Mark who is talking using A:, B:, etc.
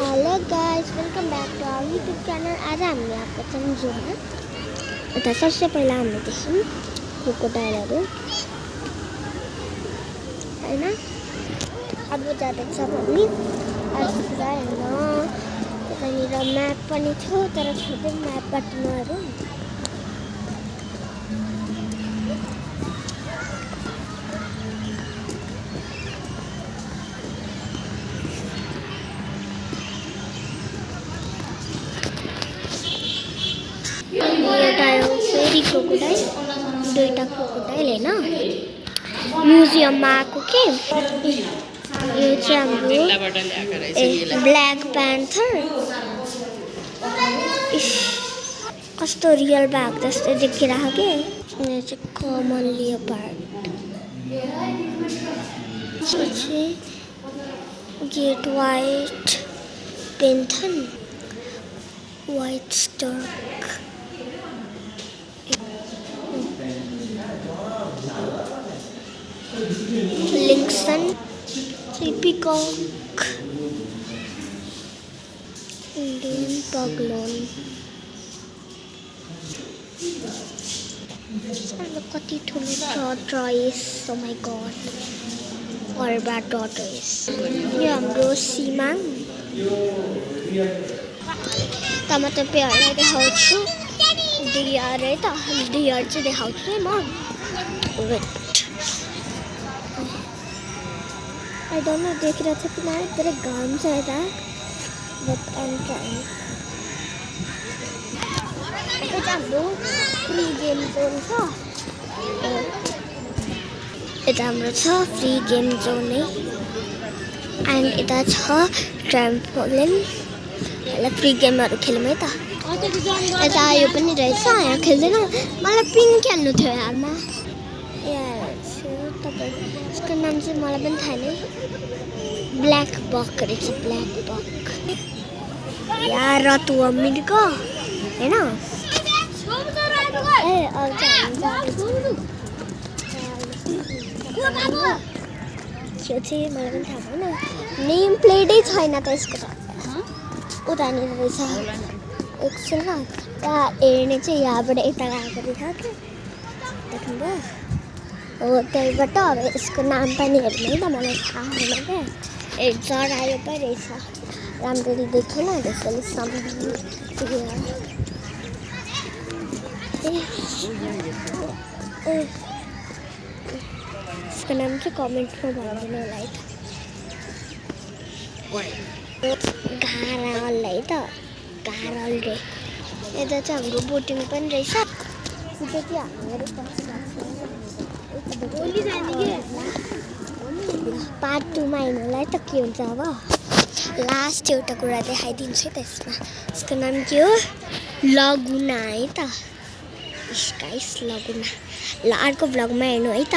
A: Hello guys, welcome back to our YouTube channel. आज हामीले आएको छौँ जूमा। यता सबसे पहिला हामीले देख्यौँ क्रोकोडाइलहरू हैन। अब जाँदैछ हामी पुरा हेर्न। यतानिर म्याप पनि थियो तर छोड्दै म्यापबाट नहेरौँ। फेरि क्रोकोडाइल दुईटा क्रोकोडाइल हैन म्युजियममा आएको के यो चाहिँ हाम्रो ब्ल्याक प्यान्थर। कस्तो रियल बाघ जस्तो देखिरहेको के। यो चाहिँ कमन लियोपार्ड, ग्रेट व्हाइट पेन्थन, व्हाइट स्टर्क, लिंक्सन, पीकॉक, इंडियन पगलोन। कति ठुलो छ ट्राइस। Oh my God, अर्बा टर्टोइस। यो हाम्रो सीमाङ। त म तपाईँहरूलाई देखाउँछु डियर है त। डियर चाहिँ देखाउँछु है म। I don't know देखिरहेको छ कि नै, तर घाम छ यता। But I'm trying. यता चाहिँ हाम्रो फ्री गेम जोन छ। यता हाम्रो छ फ्री गेम जोन है। एन्ड यता छ ट्राम्पोलिन। ल फ्री गेमहरू खेलौँ है त। यता यो पनि रहेछ, यहाँ खेल्दैन। मलाई पिङ खेल्नु थियो यारमा। यसको नाम चाहिँ मलाई पनि थाहा नै। ब्ल्याक बक रहेछ, ब्ल्याक बक। यार रतुवा मिर्को हैन। ए अब चाहिँ चाहिँ मलाई पनि थाहा भएन। नेम प्लेटै छैन त यसको त। उतानिर रहेछ एकछिन ल। यहाँ हेर्ने चाहिँ यहाँबाट यता गएको देखाएको देख्नुभयो हो। त्यहीबाट अब यसको नाम पनि हेर्नु है त। मलाई थाहा छैन क्या। ए जरायो पो रहेछ, राम्ररी देखेन त्यसैले सम्झिनु। यसको नाम चाहिँ कमेन्टमा भनिदिनु होला है त। घारल है त, घारल रे। यता चाहिँ हाम्रो बोटिङ पनि रहेछ। त्यो चाहिँ हामीहरू पार्ट 2 मा हेर्नुलाई त के हुन्छ। अब लास्ट एउटा कुरा देखाइदिन्छु है त यसमा। यसको नाम के हो? लगुना है त। गाइस लगुना। ल अर्को भ्लगमा हेर्नु है त।